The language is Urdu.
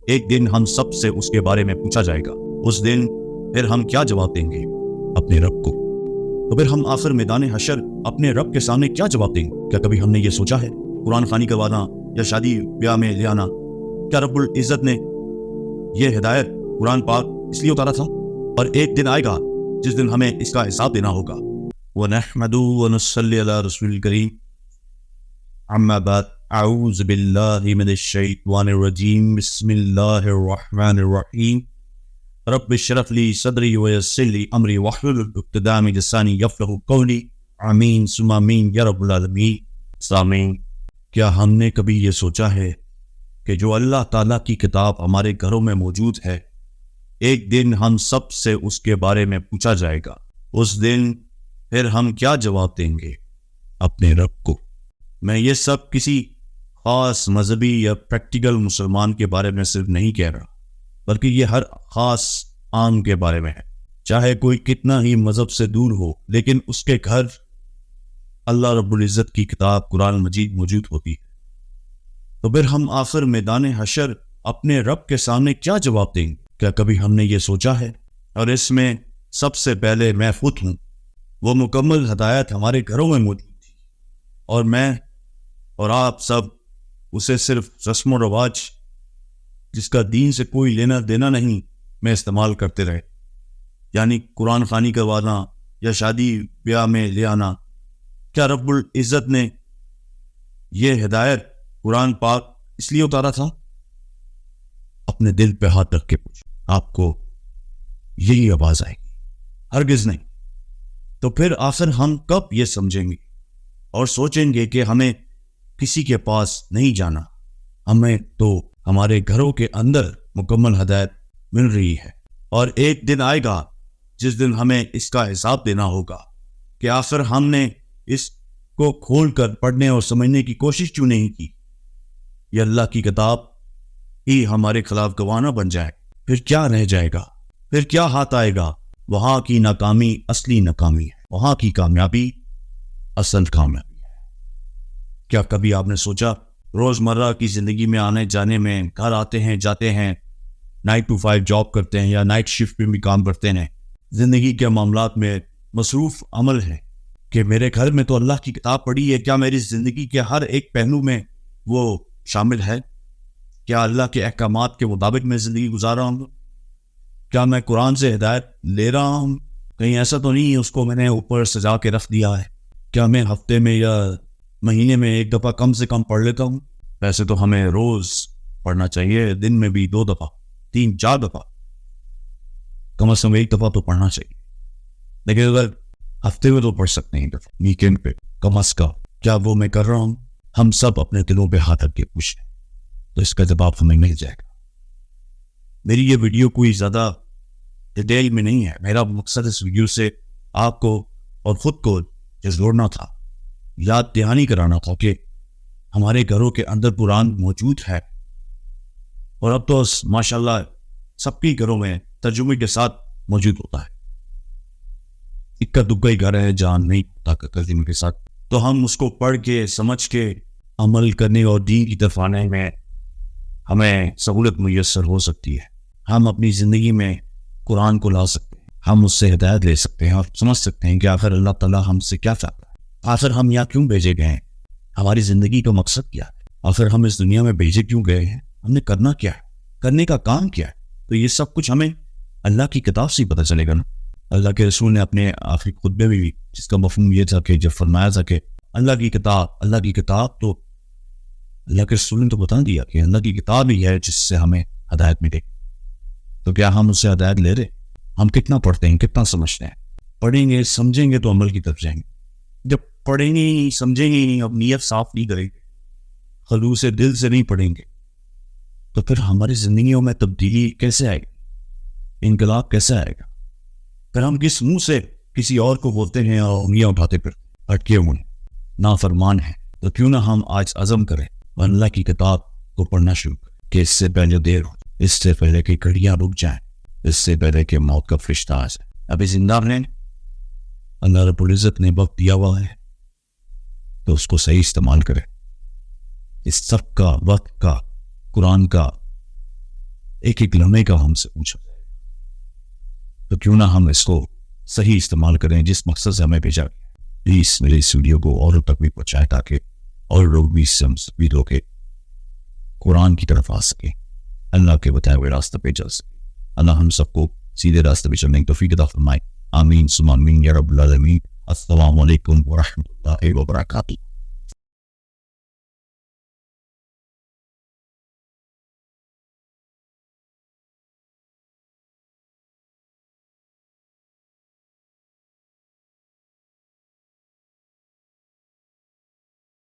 ایک دن ہم سب سے اس کے بارے میں پوچھا جائے گا۔ اس دن پھر ہم کیا جواب دیں گے اپنے رب کو؟ تو پھر ہم آخر میدان حشر اپنے رب کے سامنے کیا جواب دیں گے؟ کیا کبھی ہم نے یہ سوچا ہے قرآن خوانی کروانا یا شادی بیاہ میں لے آنا، کیا رب العزت نے یہ ہدایت قرآن پاک اس لیے اتارا تھا؟ اور ایک دن آئے گا جس دن ہمیں اس کا حساب دینا ہوگا۔ وَنَحْمَدُ وَنُصَلِّ عَلَى رَسُولِ الْكَرِيمِ اما بعد اعوذ باللہ من الشیطان الرجیم بسم اللہ الرحمن الرحیم رب اشرح لی صدری ویسر لی امری واحلل عقدۃ من لسانی یفقہوا قولی آمین ثم آمین یا رب العالمین۔ سامعین، کیا ہم نے کبھی یہ سوچا ہے کہ جو اللہ تعالیٰ کی کتاب ہمارے گھروں میں موجود ہے، ایک دن ہم سب سے اس کے بارے میں پوچھا جائے گا۔ اس دن پھر ہم کیا جواب دیں گے اپنے رب کو؟ میں یہ سب کسی خاص مذہبی یا پریکٹیکل مسلمان کے بارے میں صرف نہیں کہہ رہا، بلکہ یہ ہر خاص عام کے بارے میں ہے۔ چاہے کوئی کتنا ہی مذہب سے دور ہو، لیکن اس کے گھر اللہ رب العزت کی کتاب قرآن مجید موجود ہوتی ہے۔ تو پھر ہم آخر میدان حشر اپنے رب کے سامنے کیا جواب دیں گے؟ کیا کبھی ہم نے یہ سوچا ہے؟ اور اس میں سب سے پہلے میں خود ہوں۔ وہ مکمل ہدایت ہمارے گھروں میں موجود تھی، اور میں اور آپ سب اسے صرف رسم و رواج جس کا دین سے کوئی لینا دینا نہیں میں استعمال کرتے رہے، یعنی قرآن خوانی کروانا یا شادی بیاہ میں لے آنا۔ کیا رب العزت نے یہ ہدایت قرآن پاک اس لیے اتارا تھا؟ اپنے دل پہ ہاتھ رکھ کے پوچھ، آپ کو یہی آواز آئے گی، ہرگز نہیں۔ تو پھر آخر ہم کب یہ سمجھیں گے اور سوچیں گے کہ ہمیں کسی کے پاس نہیں جانا، ہمیں تو ہمارے گھروں کے اندر مکمل ہدایت مل رہی ہے؟ اور ایک دن آئے گا جس دن ہمیں اس کا حساب دینا ہوگا کہ آخر ہم نے اس کو کھول کر پڑھنے اور سمجھنے کی کوشش کیوں نہیں کی؟ یہ اللہ کی کتاب ہی ہمارے خلاف گواہ نہ بن جائے، پھر کیا رہ جائے گا؟ پھر کیا ہاتھ آئے گا؟ وہاں کی ناکامی اصلی ناکامی ہے، وہاں کی کامیابی اصل کامیابی ہے۔ کیا کبھی آپ نے سوچا روزمرہ کی زندگی میں آنے جانے میں، گھر آتے ہیں جاتے ہیں، 9 to 5 جاب کرتے ہیں یا نائٹ شفٹ میں بھی کام کرتے ہیں، زندگی کے معاملات میں مصروف عمل ہے کہ میرے گھر میں تو اللہ کی کتاب پڑھی ہے، کیا میری زندگی کے ہر ایک پہلو میں وہ شامل ہے؟ کیا اللہ کے احکامات کے مطابق میں زندگی گزار رہا ہوں؟ کیا میں قرآن سے ہدایت لے رہا ہوں؟ کہیں ایسا تو نہیں اس کو میں نے اوپر سجا کے رکھ دیا ہے؟ کیا میں ہفتے میں یا مہینے میں ایک دفعہ کم سے کم پڑھ لیتا ہوں؟ ویسے تو ہمیں روز پڑھنا چاہیے، دن میں بھی 2 دفعہ 3-4 دفعہ، کم از کم 1 دفعہ تو پڑھنا چاہیے۔ لیکن اگر ہفتے میں تو پڑھ سکتے ہیں، دفعہ ویکینڈ پہ کم از کم، کیا وہ میں کر رہا ہوں؟ ہم سب اپنے دلوں پہ ہاتھ رکھ کے پوچھیں تو اس کا جواب ہمیں مل جائے گا۔ میری یہ ویڈیو کوئی زیادہ ڈیٹیل میں نہیں ہے، میرا مقصد اس ویڈیو سے آپ کو اور خود کو جوڑنا تھا، یاد دہانی کرانا تھا کہ ہمارے گھروں کے اندر قرآن موجود ہے، اور اب تو ماشاءاللہ سب کے گھروں میں ترجمے کے ساتھ موجود ہوتا ہے۔ اکا دکا ہی گھر ہے جہاں نہیں ہوتا ترجمے کے ساتھ، تو ہم اس کو پڑھ کے سمجھ کے عمل کرنے اور دین کی طرف آنے میں ہمیں سہولت میسر ہو سکتی ہے۔ ہم اپنی زندگی میں قرآن کو لا سکتے ہیں، ہم اس سے ہدایت لے سکتے ہیں اور سمجھ سکتے ہیں کہ آخر اللہ تعالیٰ ہم سے کیا چاہتا ہے، آخر ہم یہاں کیوں بھیجے گئے ہیں، ہماری زندگی کا مقصد کیا ہے، آخر ہم اس دنیا میں بھیجے کیوں گئے ہیں، ہم نے کرنا کیا ہے، کرنے کا کام کیا ہے۔ تو یہ سب کچھ ہمیں اللہ کی کتاب سے ہی پتہ چلے گا نا۔ اللہ کے رسول نے اپنے آخری خطبے میں بھی جس کا مفہوم یہ تھا کہ جب فرمایا تھا کہ اللہ کی کتاب تو اللہ کے رسول نے تو بتا دیا کہ اللہ کی کتاب ہی ہے جس سے ہمیں ہدایت ملے۔ تو کیا ہم اس سے ہدایت لے رہے؟ ہم کتنا پڑھتے ہیں، کتنا سمجھتے ہیں؟ پڑھیں گے سمجھیں گے تو عمل کی طرف جائیں گے۔ جب پڑھیں گے ہی سمجھیں گے ہی، اب نیت صاف نہیں کریں گے، خلوص دل سے نہیں پڑھیں گے، تو پھر ہماری زندگیوں میں تبدیلی کیسے آئے گی، انقلاب کیسے آئے گا؟ پھر ہم کس منہ سے کسی اور کو بولتے ہیں اور انگلیاں اٹھاتے پھر اٹکے ہوئے نافرمان ہیں؟ تو کیوں نہ ہم آج عزم کریں اور اللہ کی کتاب کو پڑھنا شروع کریں کہ اس سے پہلے دیر ہو، اس سے پہلے کہ گھڑیاں رک جائیں، اس سے پہلے کہ موت کا فرشتہ آ جائے۔ ابھی زندہ ہیں، اللہ رب العزت نے وقت دیا ہوا ہے تو اس کو صحیح استعمال کرے۔ اس سب کا وقت کا قرآن کا ایک ایک لمحے کا ہم سے پوچھا جائے تو کیوں نہ ہم اس کو صحیح استعمال کریں جس مقصد سے ہمیں بھیجا گیا. پلیز میرے اس ویڈیو کو اور تک بھی پہنچائیں تاکہ اور لوگ بھی اس سے مستفید ہو کے قرآن کی طرف آ سکیں, اللہ کے بتائے ہوئے راستہ پہ چل سکیں. اللہ ہم سب کو سیدھے راستے پہ چلنے کی توفیق عطا فرمائے. آمین ثم آمین یا رب العالمین. السلام علیکم ورحمۃ اللہ وبرکاتہ.